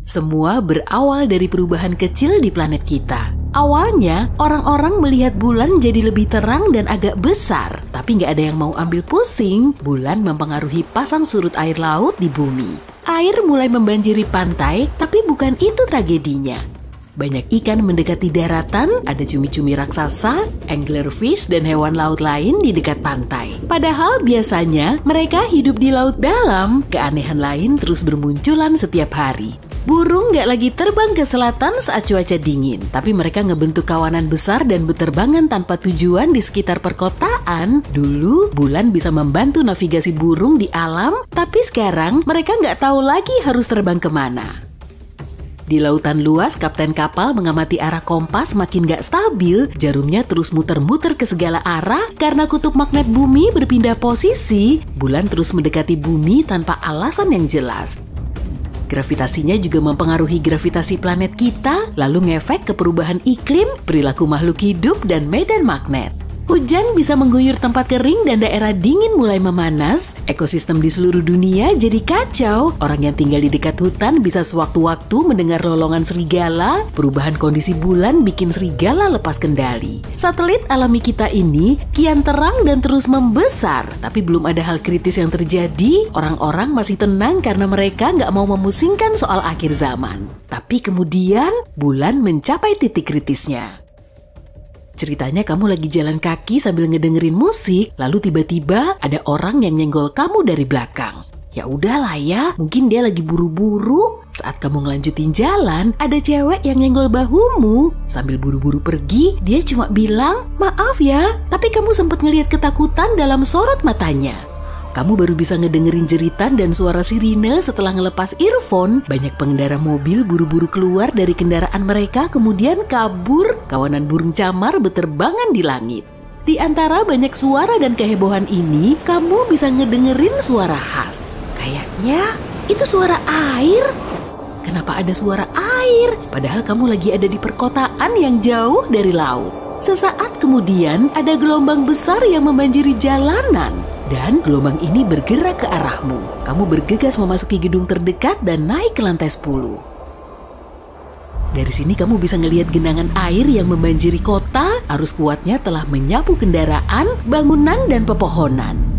Semua berawal dari perubahan kecil di planet kita. Awalnya, orang-orang melihat bulan jadi lebih terang dan agak besar. Tapi nggak ada yang mau ambil pusing, bulan mempengaruhi pasang surut air laut di bumi. Air mulai membanjiri pantai, tapi bukan itu tragedinya. Banyak ikan mendekati daratan, ada cumi-cumi raksasa, anglerfish, dan hewan laut lain di dekat pantai. Padahal biasanya mereka hidup di laut dalam, keanehan lain terus bermunculan setiap hari. Burung nggak lagi terbang ke selatan saat cuaca dingin, tapi mereka ngebentuk kawanan besar dan berterbangan tanpa tujuan di sekitar perkotaan. Dulu, bulan bisa membantu navigasi burung di alam, tapi sekarang mereka nggak tahu lagi harus terbang kemana. Di lautan luas, kapten kapal mengamati arah kompas makin gak stabil, jarumnya terus muter-muter ke segala arah karena kutub magnet bumi berpindah posisi, bulan terus mendekati bumi tanpa alasan yang jelas. Gravitasinya juga mempengaruhi gravitasi planet kita, lalu ngefek ke perubahan iklim, perilaku makhluk hidup, dan medan magnet. Hujan bisa mengguyur tempat kering dan daerah dingin mulai memanas, ekosistem di seluruh dunia jadi kacau, orang yang tinggal di dekat hutan bisa sewaktu-waktu mendengar lolongan serigala, perubahan kondisi bulan bikin serigala lepas kendali. Satelit alami kita ini kian terang dan terus membesar, tapi belum ada hal kritis yang terjadi, orang-orang masih tenang karena mereka nggak mau memusingkan soal akhir zaman. Tapi kemudian, bulan mencapai titik kritisnya. Ceritanya kamu lagi jalan kaki sambil ngedengerin musik, lalu tiba-tiba ada orang yang nyenggol kamu dari belakang. Ya udahlah ya, mungkin dia lagi buru-buru. Saat kamu ngelanjutin jalan, ada cewek yang nyenggol bahumu. Sambil buru-buru pergi, dia cuma bilang, "Maaf ya, tapi kamu sempat ngelihat ketakutan dalam sorot matanya." Kamu baru bisa ngedengerin jeritan dan suara sirine setelah ngelepas earphone. Banyak pengendara mobil buru-buru keluar dari kendaraan mereka kemudian kabur. Kawanan burung camar beterbangan di langit. Di antara banyak suara dan kehebohan ini, kamu bisa ngedengerin suara khas. Kayaknya itu suara air. Kenapa ada suara air? Padahal kamu lagi ada di perkotaan yang jauh dari laut. Sesaat kemudian ada gelombang besar yang membanjiri jalanan. Dan gelombang ini bergerak ke arahmu. Kamu bergegas memasuki gedung terdekat dan naik ke lantai 10. Dari sini kamu bisa ngelihat genangan air yang membanjiri kota. Arus kuatnya telah menyapu kendaraan, bangunan, dan pepohonan.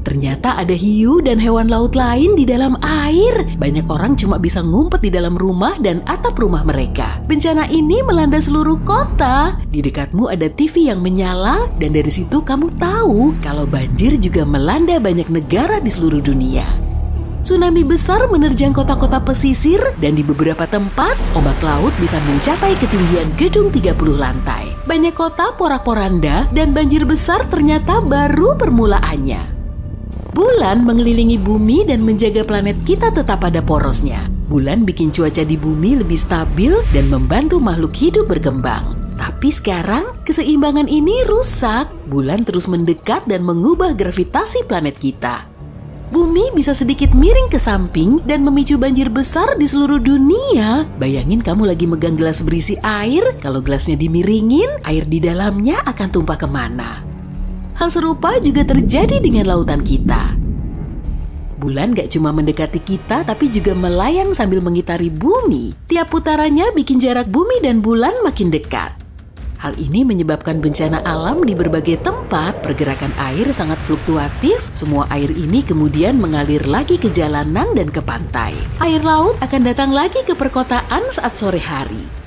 Ternyata ada hiu dan hewan laut lain di dalam air. Banyak orang cuma bisa ngumpet di dalam rumah dan atap rumah mereka. Bencana ini melanda seluruh kota. Di dekatmu ada TV yang menyala dan dari situ kamu tahu kalau banjir juga melanda banyak negara di seluruh dunia. Tsunami besar menerjang kota-kota pesisir dan di beberapa tempat ombak laut bisa mencapai ketinggian gedung 30 lantai. Banyak kota porak-poranda dan banjir besar ternyata baru permulaannya. Bulan mengelilingi bumi dan menjaga planet kita tetap pada porosnya. Bulan bikin cuaca di bumi lebih stabil dan membantu makhluk hidup berkembang. Tapi sekarang, keseimbangan ini rusak. Bulan terus mendekat dan mengubah gravitasi planet kita. Bumi bisa sedikit miring ke samping dan memicu banjir besar di seluruh dunia. Bayangin kamu lagi megang gelas berisi air, kalau gelasnya dimiringin, air di dalamnya akan tumpah kemana? Hal serupa juga terjadi dengan lautan kita. Bulan gak cuma mendekati kita, tapi juga melayang sambil mengitari bumi. Tiap putarannya bikin jarak bumi dan bulan makin dekat. Hal ini menyebabkan bencana alam di berbagai tempat. Pergerakan air sangat fluktuatif. Semua air ini kemudian mengalir lagi ke jalanan dan ke pantai. Air laut akan datang lagi ke perkotaan saat sore hari.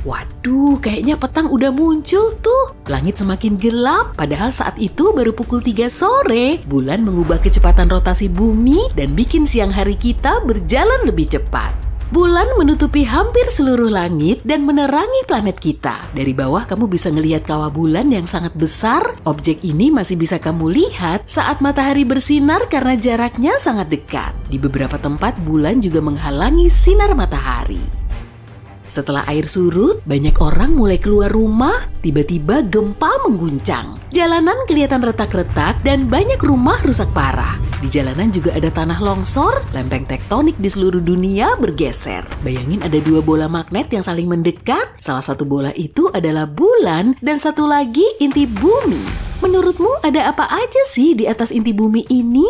Waduh, kayaknya petang udah muncul tuh. Langit semakin gelap, padahal saat itu baru pukul 3 sore. Bulan mengubah kecepatan rotasi bumi dan bikin siang hari kita berjalan lebih cepat. Bulan menutupi hampir seluruh langit dan menerangi planet kita. Dari bawah kamu bisa ngelihat kawah bulan yang sangat besar. Objek ini masih bisa kamu lihat saat matahari bersinar karena jaraknya sangat dekat. Di beberapa tempat bulan juga menghalangi sinar matahari. Setelah air surut, banyak orang mulai keluar rumah, tiba-tiba gempa mengguncang. Jalanan kelihatan retak-retak dan banyak rumah rusak parah. Di jalanan juga ada tanah longsor, lempeng tektonik di seluruh dunia bergeser. Bayangin ada 2 bola magnet yang saling mendekat, salah satu bola itu adalah bulan dan satu lagi inti bumi. Menurutmu ada apa aja sih di atas inti bumi ini?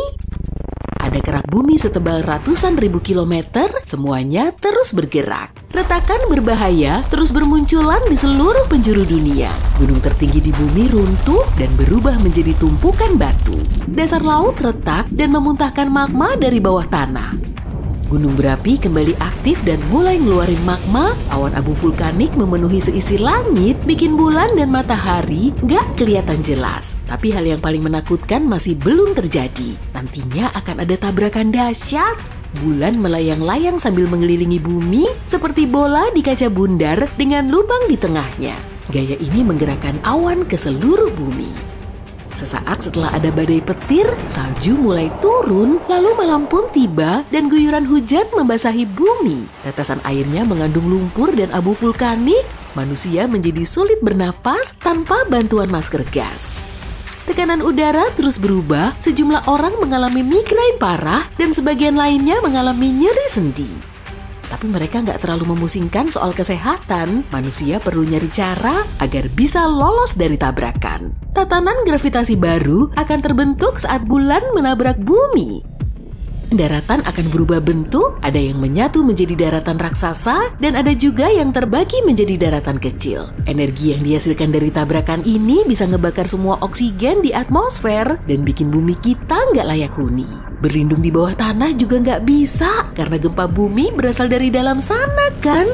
ada kerak bumi setebal ratusan ribu kilometer, semuanya terus bergerak. Retakan berbahaya terus bermunculan di seluruh penjuru dunia. Gunung tertinggi di bumi runtuh dan berubah menjadi tumpukan batu. Dasar laut retak dan memuntahkan magma dari bawah tanah. Gunung berapi kembali aktif dan mulai ngeluarin magma. Awan abu vulkanik memenuhi seisi langit, bikin bulan dan matahari nggak kelihatan jelas. Tapi hal yang paling menakutkan masih belum terjadi. Nantinya akan ada tabrakan dahsyat. Bulan melayang-layang sambil mengelilingi bumi seperti bola di kaca bundar dengan lubang di tengahnya. Gaya ini menggerakkan awan ke seluruh bumi. Sesaat setelah ada badai petir, salju mulai turun, lalu malam pun tiba dan guyuran hujan membasahi bumi. Tetesan airnya mengandung lumpur dan abu vulkanik. Manusia menjadi sulit bernapas tanpa bantuan masker gas. Tekanan udara terus berubah, sejumlah orang mengalami migrain parah dan sebagian lainnya mengalami nyeri sendi. Tapi mereka nggak terlalu memusingkan soal kesehatan. Manusia perlu nyari cara agar bisa lolos dari tabrakan. Tatanan gravitasi baru akan terbentuk saat bulan menabrak bumi. Daratan akan berubah bentuk, ada yang menyatu menjadi daratan raksasa, dan ada juga yang terbagi menjadi daratan kecil. Energi yang dihasilkan dari tabrakan ini bisa ngebakar semua oksigen di atmosfer dan bikin bumi kita nggak layak huni. Berlindung di bawah tanah juga nggak bisa, karena gempa bumi berasal dari dalam sana kan?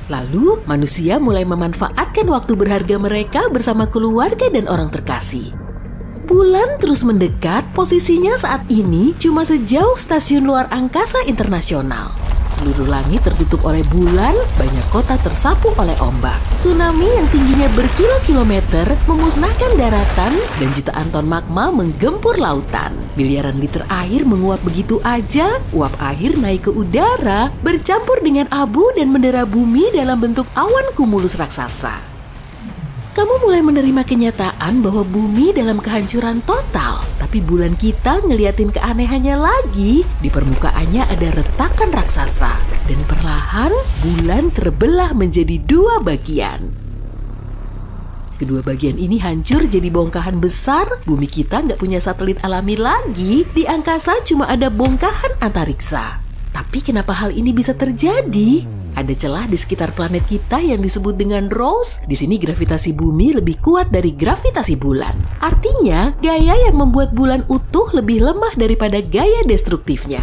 Lalu, manusia mulai memanfaatkan waktu berharga mereka bersama keluarga dan orang terkasih. Bulan terus mendekat, posisinya saat ini cuma sejauh stasiun luar angkasa internasional. Seluruh langit tertutup oleh bulan, banyak kota tersapu oleh ombak. Tsunami yang tingginya berkilo-kilometer memusnahkan daratan dan jutaan ton magma menggempur lautan. Miliaran liter air menguap begitu aja, uap air naik ke udara, bercampur dengan abu dan mendera bumi dalam bentuk awan kumulus raksasa. Kamu mulai menerima kenyataan bahwa bumi dalam kehancuran total. Tapi bulan kita ngeliatin keanehannya lagi. Di permukaannya ada retakan raksasa. Dan perlahan bulan terbelah menjadi dua bagian. Kedua bagian ini hancur jadi bongkahan besar. Bumi kita nggak punya satelit alami lagi. Di angkasa cuma ada bongkahan antariksa. Tapi kenapa hal ini bisa terjadi? Ada celah di sekitar planet kita yang disebut dengan Ross. Di sini gravitasi bumi lebih kuat dari gravitasi bulan. Artinya, gaya yang membuat bulan utuh lebih lemah daripada gaya destruktifnya.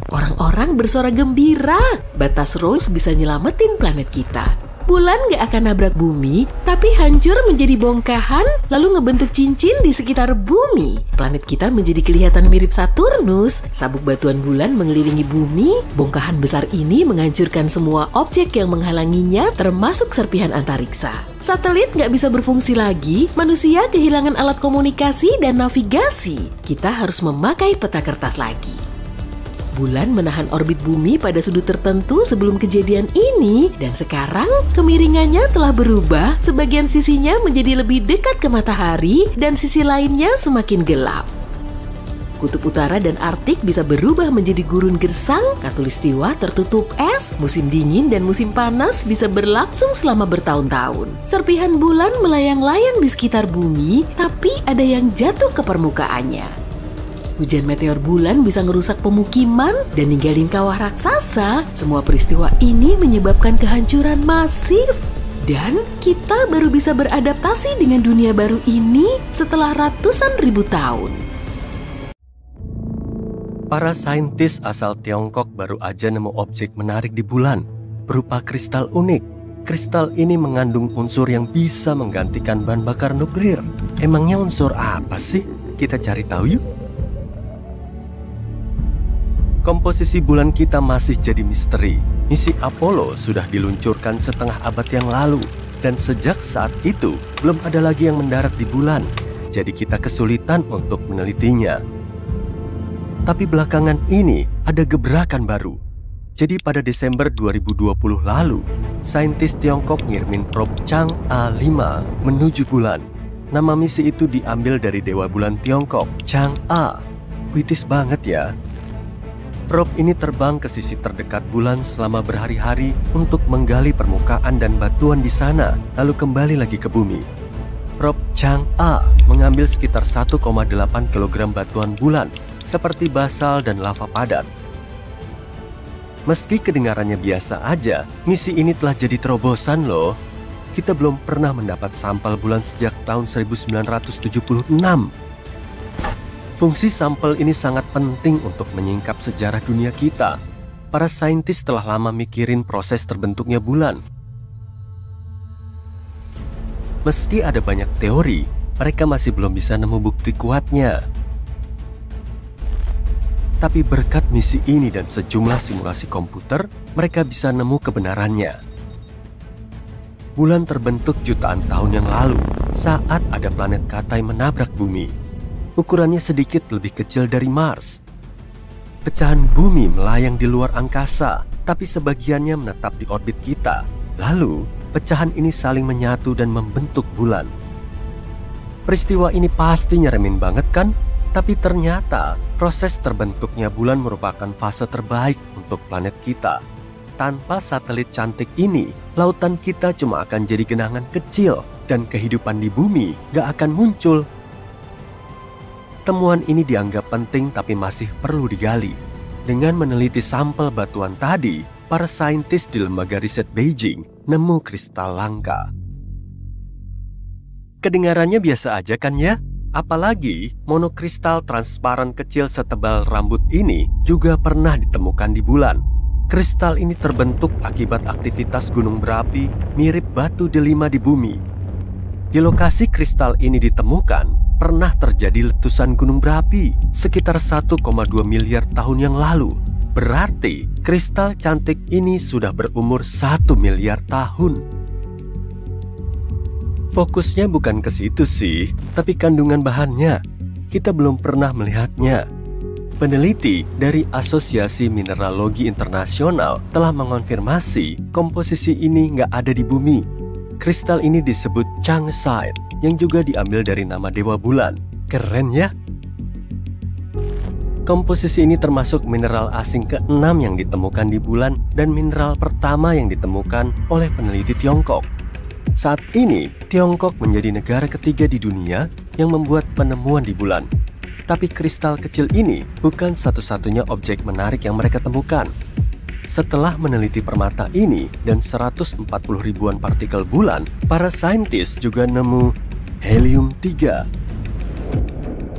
Orang-orang bersorak gembira. Batas Ross bisa nyelamatin planet kita. Bulan gak akan nabrak bumi, tapi hancur menjadi bongkahan, lalu ngebentuk cincin di sekitar bumi. Planet kita menjadi kelihatan mirip Saturnus. Sabuk batuan bulan mengelilingi bumi. Bongkahan besar ini menghancurkan semua objek yang menghalanginya, termasuk serpihan antariksa. Satelit gak bisa berfungsi lagi, manusia kehilangan alat komunikasi dan navigasi. Kita harus memakai peta kertas lagi. Bulan menahan orbit bumi pada sudut tertentu sebelum kejadian ini, dan sekarang kemiringannya telah berubah. Sebagian sisinya menjadi lebih dekat ke matahari dan sisi lainnya semakin gelap. Kutub utara dan Arktik bisa berubah menjadi gurun gersang, khatulistiwa tertutup es, musim dingin dan musim panas bisa berlangsung selama bertahun-tahun. Serpihan bulan melayang-layang di sekitar bumi, tapi ada yang jatuh ke permukaannya. Hujan meteor bulan bisa ngerusak pemukiman dan ninggalin kawah raksasa. Semua peristiwa ini menyebabkan kehancuran masif. Dan kita baru bisa beradaptasi dengan dunia baru ini setelah ratusan ribu tahun. Para saintis asal Tiongkok baru aja nemu objek menarik di bulan, berupa kristal unik. Kristal ini mengandung unsur yang bisa menggantikan bahan bakar nuklir. Emangnya unsur apa sih? Kita cari tahu yuk. Komposisi bulan kita masih jadi misteri. Misi Apollo sudah diluncurkan setengah abad yang lalu, dan sejak saat itu belum ada lagi yang mendarat di bulan. Jadi kita kesulitan untuk menelitinya. Tapi belakangan ini ada gebrakan baru. Jadi pada Desember 2020 lalu, saintis Tiongkok ngirimin probe Chang'e 5 menuju bulan. Nama misi itu diambil dari dewa bulan Tiongkok, Chang'e. Puitis banget ya. Probe ini terbang ke sisi terdekat bulan selama berhari-hari untuk menggali permukaan dan batuan di sana, lalu kembali lagi ke bumi. Probe Chang'e mengambil sekitar 1,8 kg batuan bulan, seperti basal dan lava padat. Meski kedengarannya biasa aja, misi ini telah jadi terobosan loh. Kita belum pernah mendapat sampel bulan sejak tahun 1976. Fungsi sampel ini sangat penting untuk menyingkap sejarah dunia kita. Para saintis telah lama mikirin proses terbentuknya bulan. Meski ada banyak teori, mereka masih belum bisa nemu bukti kuatnya. Tapi berkat misi ini dan sejumlah simulasi komputer, mereka bisa nemu kebenarannya. Bulan terbentuk jutaan tahun yang lalu saat ada planet Katai menabrak bumi. Ukurannya sedikit lebih kecil dari Mars. Pecahan bumi melayang di luar angkasa, tapi sebagiannya menetap di orbit kita. Lalu, pecahan ini saling menyatu dan membentuk bulan. Peristiwa ini pasti nyeremin banget kan? Tapi ternyata proses terbentuknya bulan merupakan fase terbaik untuk planet kita. Tanpa satelit cantik ini, lautan kita cuma akan jadi genangan kecil dan kehidupan di bumi gak akan muncul. Temuan ini dianggap penting tapi masih perlu digali. Dengan meneliti sampel batuan tadi, para saintis di lembaga riset Beijing nemu kristal langka. Kedengarannya biasa aja kan ya? Apalagi monokristal transparan kecil setebal rambut ini juga pernah ditemukan di bulan. Kristal ini terbentuk akibat aktivitas gunung berapi mirip batu delima di bumi. Di lokasi kristal ini ditemukan, pernah terjadi letusan gunung berapi sekitar 1,2 miliar tahun yang lalu. Berarti kristal cantik ini sudah berumur 1 miliar tahun. Fokusnya bukan ke situ sih, tapi kandungan bahannya. Kita belum pernah melihatnya. Peneliti dari Asosiasi Mineralogi Internasional telah mengonfirmasi komposisi ini nggak ada di bumi. Kristal ini disebut Chang'e, yang juga diambil dari nama dewa bulan. Keren ya? Komposisi ini termasuk mineral asing ke-6 yang ditemukan di bulan dan mineral pertama yang ditemukan oleh peneliti Tiongkok. Saat ini, Tiongkok menjadi negara ketiga di dunia yang membuat penemuan di bulan. Tapi kristal kecil ini bukan satu-satunya objek menarik yang mereka temukan. Setelah meneliti permata ini dan 140 ribuan partikel bulan, para saintis juga nemu helium-3.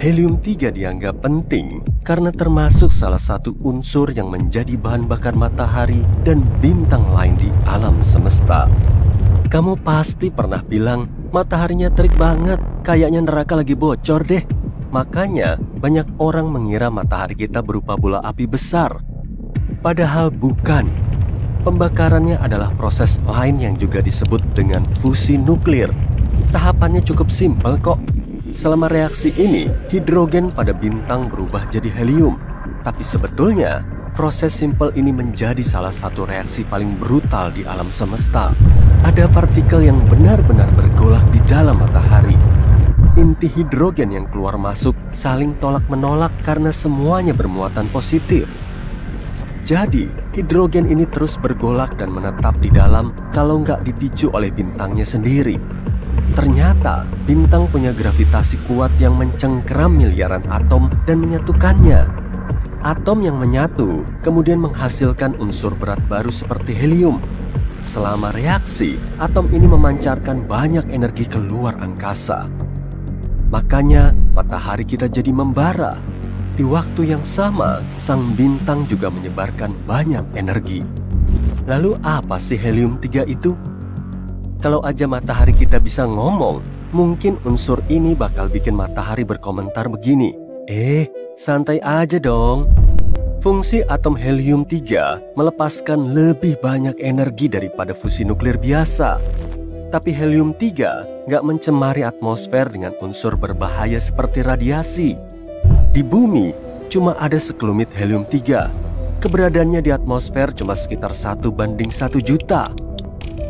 Helium-3 dianggap penting karena termasuk salah satu unsur yang menjadi bahan bakar matahari dan bintang lain di alam semesta. Kamu pasti pernah bilang, mataharinya terik banget, kayaknya neraka lagi bocor deh. Makanya banyak orang mengira matahari kita berupa bola api besar. Padahal bukan. Pembakarannya adalah proses lain yang juga disebut dengan fusi nuklir. Tahapannya cukup simpel kok. Selama reaksi ini, hidrogen pada bintang berubah jadi helium. Tapi sebetulnya, proses simpel ini menjadi salah satu reaksi paling brutal di alam semesta. Ada partikel yang benar-benar bergolak di dalam matahari. Inti hidrogen yang keluar masuk saling tolak-menolak karena semuanya bermuatan positif. Jadi, hidrogen ini terus bergolak dan menetap di dalam kalau nggak dipicu oleh bintangnya sendiri. Ternyata, bintang punya gravitasi kuat yang mencengkeram miliaran atom dan menyatukannya. Atom yang menyatu kemudian menghasilkan unsur berat baru seperti helium. Selama reaksi, atom ini memancarkan banyak energi keluar angkasa. Makanya, matahari kita jadi membara. Di waktu yang sama, sang bintang juga menyebarkan banyak energi. Lalu apa sih helium-3 itu? Kalau aja matahari kita bisa ngomong, mungkin unsur ini bakal bikin matahari berkomentar begini. Santai aja dong. Fungsi atom helium-3 melepaskan lebih banyak energi daripada fusi nuklir biasa. Tapi helium-3 nggak mencemari atmosfer dengan unsur berbahaya seperti radiasi. Di bumi, cuma ada sekelumit helium-3. Keberadaannya di atmosfer cuma sekitar 1:1 juta.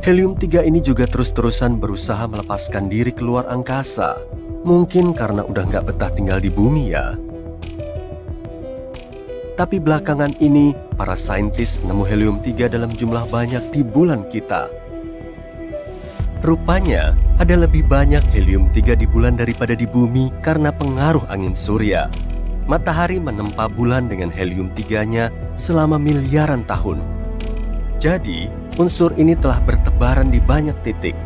Helium-3 ini juga terus-terusan berusaha melepaskan diri keluar angkasa. Mungkin karena udah nggak betah tinggal di bumi ya. Tapi belakangan ini, para saintis nemu helium-3 dalam jumlah banyak di bulan kita. Rupanya, ada lebih banyak helium-3 di bulan daripada di bumi karena pengaruh angin surya. Matahari menempa bulan dengan helium-3-nya selama miliaran tahun. Jadi, unsur ini telah bertebaran di banyak titik.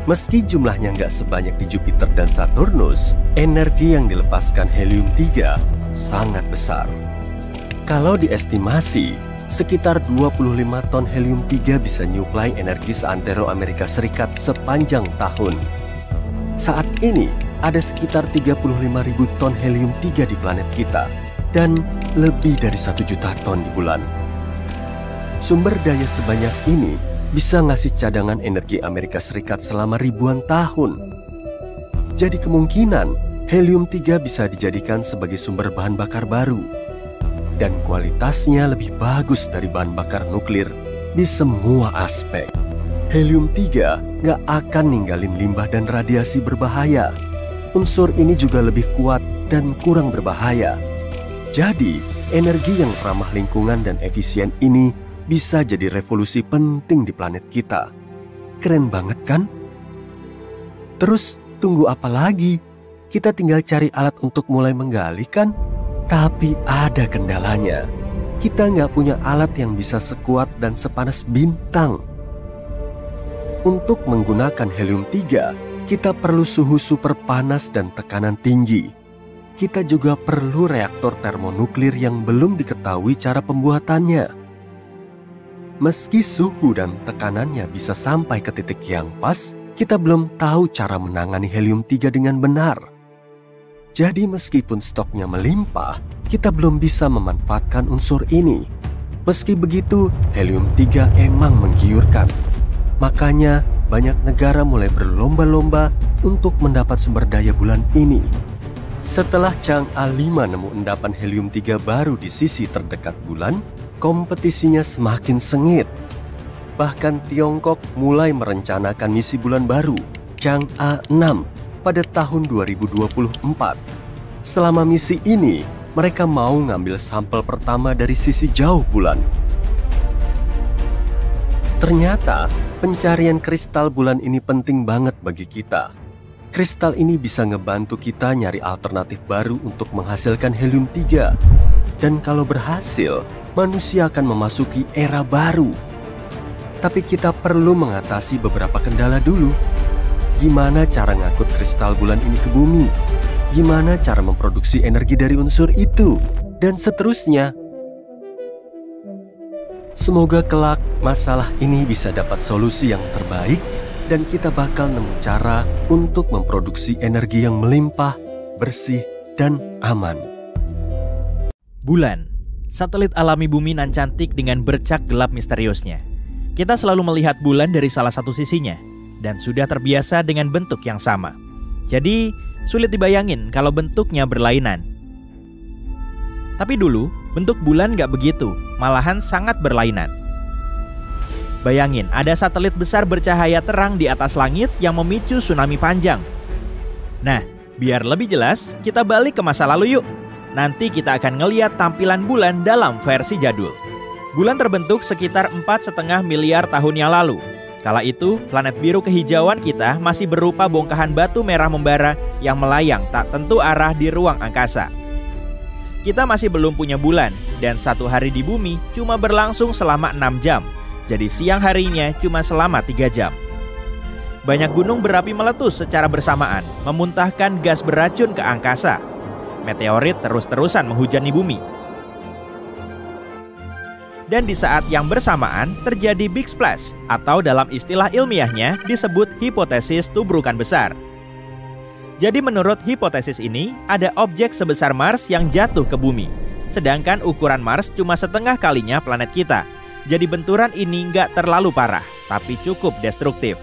Meski jumlahnya nggak sebanyak di Jupiter dan Saturnus, energi yang dilepaskan helium-3 sangat besar. Kalau diestimasi, sekitar 25 ton helium-3 bisa nyuplai energi seantero Amerika Serikat sepanjang tahun. Saat ini, ada sekitar 35.000 ton helium-3 di planet kita dan lebih dari 1 juta ton di bulan. Sumber daya sebanyak ini bisa ngasih cadangan energi Amerika Serikat selama ribuan tahun. Jadi kemungkinan helium-3 bisa dijadikan sebagai sumber bahan bakar baru dan kualitasnya lebih bagus dari bahan bakar nuklir di semua aspek. Helium-3 nggak akan ninggalin limbah dan radiasi berbahaya. Unsur ini juga lebih kuat dan kurang berbahaya. Jadi, energi yang ramah lingkungan dan efisien ini bisa jadi revolusi penting di planet kita. Keren banget kan? Terus, tunggu apa lagi? Kita tinggal cari alat untuk mulai menggali kan? Tapi ada kendalanya. Kita nggak punya alat yang bisa sekuat dan sepanas bintang. Untuk menggunakan helium-3, kita perlu suhu super panas dan tekanan tinggi. Kita juga perlu reaktor termonuklir yang belum diketahui cara pembuatannya. Meski suhu dan tekanannya bisa sampai ke titik yang pas, kita belum tahu cara menangani helium-3 dengan benar. Jadi meskipun stoknya melimpah, kita belum bisa memanfaatkan unsur ini. Meski begitu, helium-3 emang menggiurkan. Makanya, banyak negara mulai berlomba-lomba untuk mendapat sumber daya bulan ini. Setelah Chang'e 5 nemu endapan helium-3 baru di sisi terdekat bulan, kompetisinya semakin sengit. Bahkan Tiongkok mulai merencanakan misi bulan baru, Chang'e 6, pada tahun 2024. Selama misi ini, mereka mau ngambil sampel pertama dari sisi jauh bulan. Ternyata, pencarian kristal bulan ini penting banget bagi kita. Kristal ini bisa ngebantu kita nyari alternatif baru untuk menghasilkan helium-3. Dan kalau berhasil, manusia akan memasuki era baru. Tapi kita perlu mengatasi beberapa kendala dulu. Gimana cara ngangkut kristal bulan ini ke bumi? Gimana cara memproduksi energi dari unsur itu? Dan seterusnya. Semoga kelak masalah ini bisa dapat solusi yang terbaik dan kita bakal nemu cara untuk memproduksi energi yang melimpah, bersih, dan aman. Bulan, satelit alami bumi nan cantik dengan bercak gelap misteriusnya. Kita selalu melihat bulan dari salah satu sisinya dan sudah terbiasa dengan bentuk yang sama. Jadi, sulit dibayangin kalau bentuknya berlainan. Tapi dulu, bentuk bulan gak begitu, malahan sangat berlainan. Bayangin, ada satelit besar bercahaya terang di atas langit yang memicu tsunami panjang. Nah, biar lebih jelas, kita balik ke masa lalu yuk. Nanti kita akan ngeliat tampilan bulan dalam versi jadul. Bulan terbentuk sekitar 4,5 miliar tahun yang lalu. Kala itu, planet biru kehijauan kita masih berupa bongkahan batu merah membara yang melayang tak tentu arah di ruang angkasa. Kita masih belum punya bulan, dan satu hari di bumi cuma berlangsung selama 6 jam. Jadi siang harinya cuma selama 3 jam. Banyak gunung berapi meletus secara bersamaan, memuntahkan gas beracun ke angkasa. Meteorit terus-terusan menghujani bumi. Dan di saat yang bersamaan terjadi Big Splash, atau dalam istilah ilmiahnya disebut hipotesis tubrukan besar. Jadi menurut hipotesis ini, ada objek sebesar Mars yang jatuh ke bumi. Sedangkan ukuran Mars cuma setengah kalinya planet kita. Jadi benturan ini nggak terlalu parah, tapi cukup destruktif.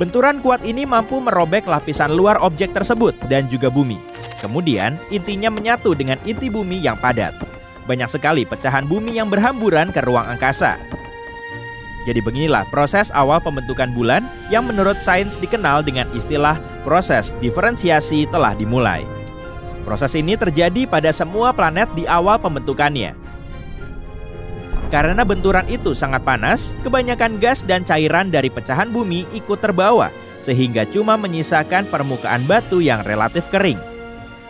Benturan kuat ini mampu merobek lapisan luar objek tersebut dan juga bumi. Kemudian intinya menyatu dengan inti bumi yang padat. Banyak sekali pecahan bumi yang berhamburan ke ruang angkasa. Jadi beginilah proses awal pembentukan bulan yang menurut sains dikenal dengan istilah proses diferensiasi telah dimulai. Proses ini terjadi pada semua planet di awal pembentukannya. Karena benturan itu sangat panas, kebanyakan gas dan cairan dari pecahan bumi ikut terbawa, sehingga cuma menyisakan permukaan batu yang relatif kering.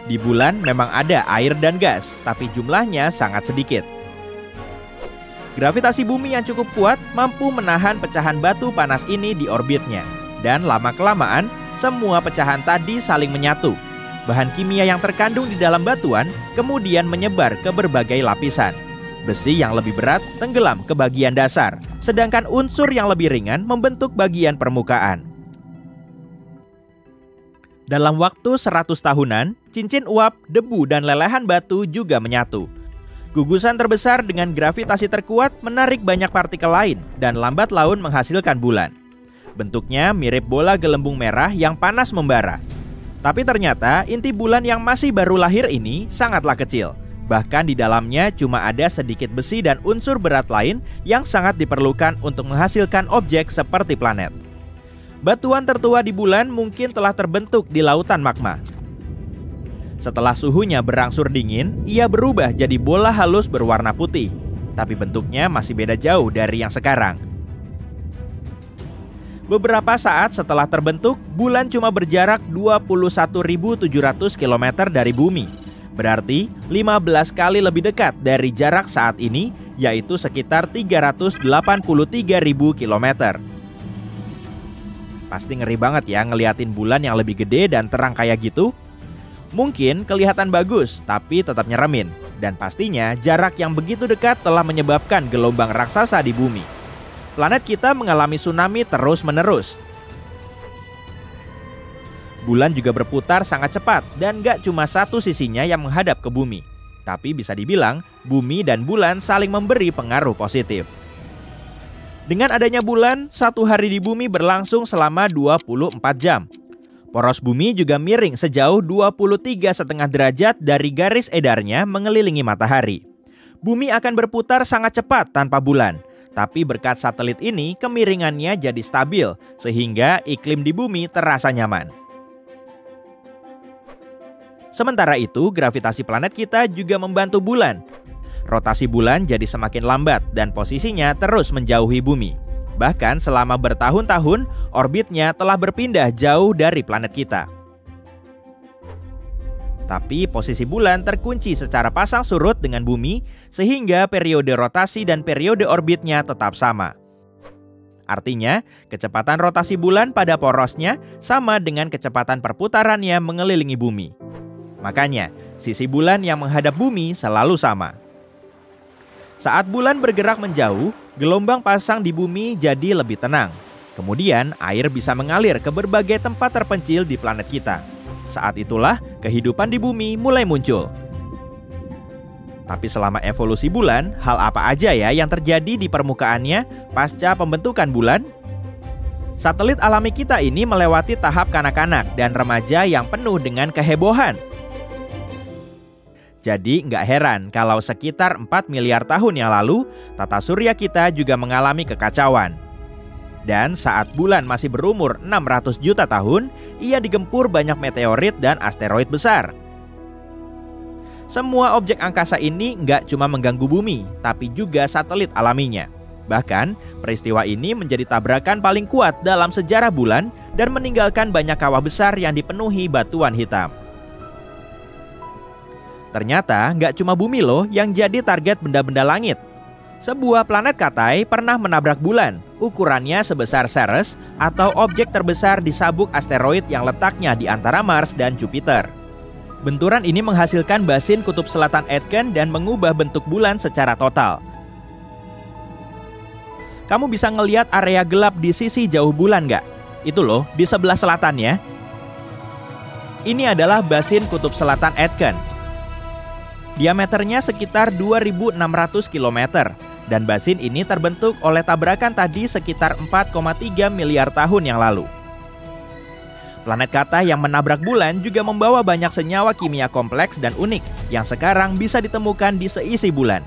Di bulan memang ada air dan gas, tapi jumlahnya sangat sedikit. Gravitasi bumi yang cukup kuat mampu menahan pecahan batu panas ini di orbitnya. Dan lama-kelamaan, semua pecahan tadi saling menyatu. Bahan kimia yang terkandung di dalam batuan kemudian menyebar ke berbagai lapisan. Besi yang lebih berat tenggelam ke bagian dasar, sedangkan unsur yang lebih ringan membentuk bagian permukaan. Dalam waktu 100 tahunan, cincin uap, debu, dan lelehan batu juga menyatu. Gugusan terbesar dengan gravitasi terkuat menarik banyak partikel lain dan lambat laun menghasilkan bulan. Bentuknya mirip bola gelembung merah yang panas membara. Tapi ternyata inti bulan yang masih baru lahir ini sangatlah kecil. Bahkan di dalamnya cuma ada sedikit besi dan unsur berat lain yang sangat diperlukan untuk menghasilkan objek seperti planet. Batuan tertua di bulan mungkin telah terbentuk di lautan magma. Setelah suhunya berangsur dingin, ia berubah jadi bola halus berwarna putih. Tapi bentuknya masih beda jauh dari yang sekarang. Beberapa saat setelah terbentuk, bulan cuma berjarak 21.700 km dari bumi. Berarti 15 kali lebih dekat dari jarak saat ini, yaitu sekitar 383.000 km. Pasti ngeri banget ya ngeliatin bulan yang lebih gede dan terang kayak gitu. Mungkin kelihatan bagus, tapi tetap nyeremin. Dan pastinya jarak yang begitu dekat telah menyebabkan gelombang raksasa di bumi. Planet kita mengalami tsunami terus-menerus. Bulan juga berputar sangat cepat dan gak cuma satu sisinya yang menghadap ke bumi. Tapi bisa dibilang, bumi dan bulan saling memberi pengaruh positif. Dengan adanya bulan, satu hari di bumi berlangsung selama 24 jam. Poros bumi juga miring sejauh 23,5 derajat dari garis edarnya mengelilingi matahari. Bumi akan berputar sangat cepat tanpa bulan. Tapi berkat satelit ini, kemiringannya jadi stabil, sehingga iklim di bumi terasa nyaman. Sementara itu, gravitasi planet kita juga membantu bulan. Rotasi bulan jadi semakin lambat dan posisinya terus menjauhi bumi. Bahkan selama bertahun-tahun, orbitnya telah berpindah jauh dari planet kita. Tapi posisi bulan terkunci secara pasang surut dengan bumi, sehingga periode rotasi dan periode orbitnya tetap sama. Artinya, kecepatan rotasi bulan pada porosnya sama dengan kecepatan perputarannya mengelilingi bumi. Makanya, sisi bulan yang menghadap bumi selalu sama. Saat bulan bergerak menjauh, gelombang pasang di bumi jadi lebih tenang. Kemudian, air bisa mengalir ke berbagai tempat terpencil di planet kita. Saat itulah, kehidupan di bumi mulai muncul. Tapi selama evolusi bulan, hal apa aja ya yang terjadi di permukaannya pasca pembentukan bulan? Satelit alami kita ini melewati tahap kanak-kanak dan remaja yang penuh dengan kehebohan. Jadi nggak heran kalau sekitar 4 miliar tahun yang lalu, tata surya kita juga mengalami kekacauan. Dan saat bulan masih berumur 600 juta tahun, ia digempur banyak meteorit dan asteroid besar. Semua objek angkasa ini nggak cuma mengganggu bumi, tapi juga satelit alaminya. Bahkan, peristiwa ini menjadi tabrakan paling kuat dalam sejarah bulan dan meninggalkan banyak kawah besar yang dipenuhi batuan hitam. Ternyata nggak cuma bumi loh yang jadi target benda-benda langit. Sebuah planet Katai pernah menabrak bulan, ukurannya sebesar Ceres atau objek terbesar di sabuk asteroid yang letaknya di antara Mars dan Jupiter. Benturan ini menghasilkan basin kutub selatan Aitken dan mengubah bentuk bulan secara total. Kamu bisa ngelihat area gelap di sisi jauh bulan nggak? Itu loh, di sebelah selatannya. Ini adalah basin kutub selatan Aitken. Diameternya sekitar 2.600 km, dan basin ini terbentuk oleh tabrakan tadi sekitar 4,3 miliar tahun yang lalu. Planet Katai yang menabrak bulan juga membawa banyak senyawa kimia kompleks dan unik yang sekarang bisa ditemukan di seisi bulan.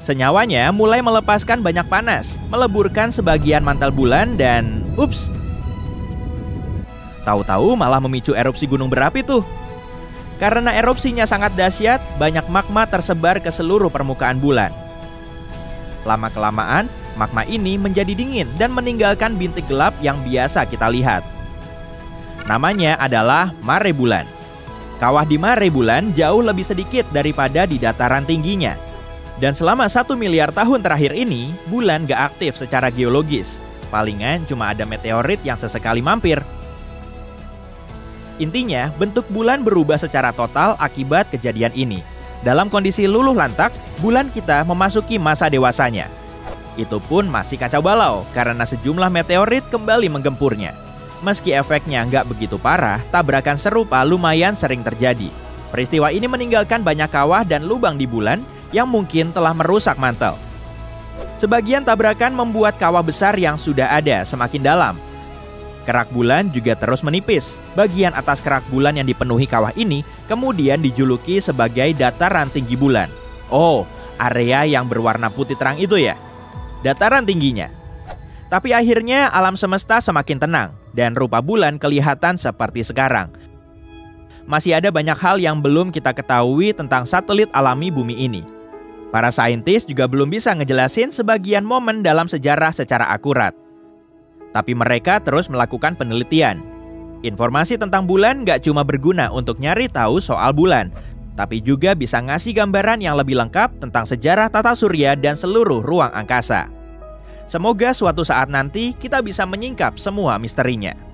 Senyawanya mulai melepaskan banyak panas, meleburkan sebagian mantel bulan dan ups! Tahu-tahu malah memicu erupsi gunung berapi tuh. Karena erupsinya sangat dahsyat, banyak magma tersebar ke seluruh permukaan bulan. Lama-kelamaan, magma ini menjadi dingin dan meninggalkan bintik gelap yang biasa kita lihat. Namanya adalah Mare Bulan. Kawah di Mare Bulan jauh lebih sedikit daripada di dataran tingginya. Dan selama 1 miliar tahun terakhir ini, bulan gak aktif secara geologis. Palingan cuma ada meteorit yang sesekali mampir. Intinya, bentuk bulan berubah secara total akibat kejadian ini. Dalam kondisi luluh lantak, bulan kita memasuki masa dewasanya. Itu pun masih kacau balau karena sejumlah meteorit kembali menggempurnya. Meski efeknya nggak begitu parah, tabrakan serupa lumayan sering terjadi. Peristiwa ini meninggalkan banyak kawah dan lubang di bulan yang mungkin telah merusak mantel. Sebagian tabrakan membuat kawah besar yang sudah ada semakin dalam. Kerak bulan juga terus menipis. Bagian atas kerak bulan yang dipenuhi kawah ini kemudian dijuluki sebagai dataran tinggi bulan. Oh, area yang berwarna putih terang itu ya? Dataran tingginya. Tapi akhirnya alam semesta semakin tenang dan rupa bulan kelihatan seperti sekarang. Masih ada banyak hal yang belum kita ketahui tentang satelit alami bumi ini. Para saintis juga belum bisa ngejelasin sebagian momen dalam sejarah secara akurat. Tapi mereka terus melakukan penelitian. Informasi tentang bulan gak cuma berguna untuk nyari tahu soal bulan, tapi juga bisa ngasih gambaran yang lebih lengkap tentang sejarah tata surya dan seluruh ruang angkasa. Semoga suatu saat nanti kita bisa menyingkap semua misterinya.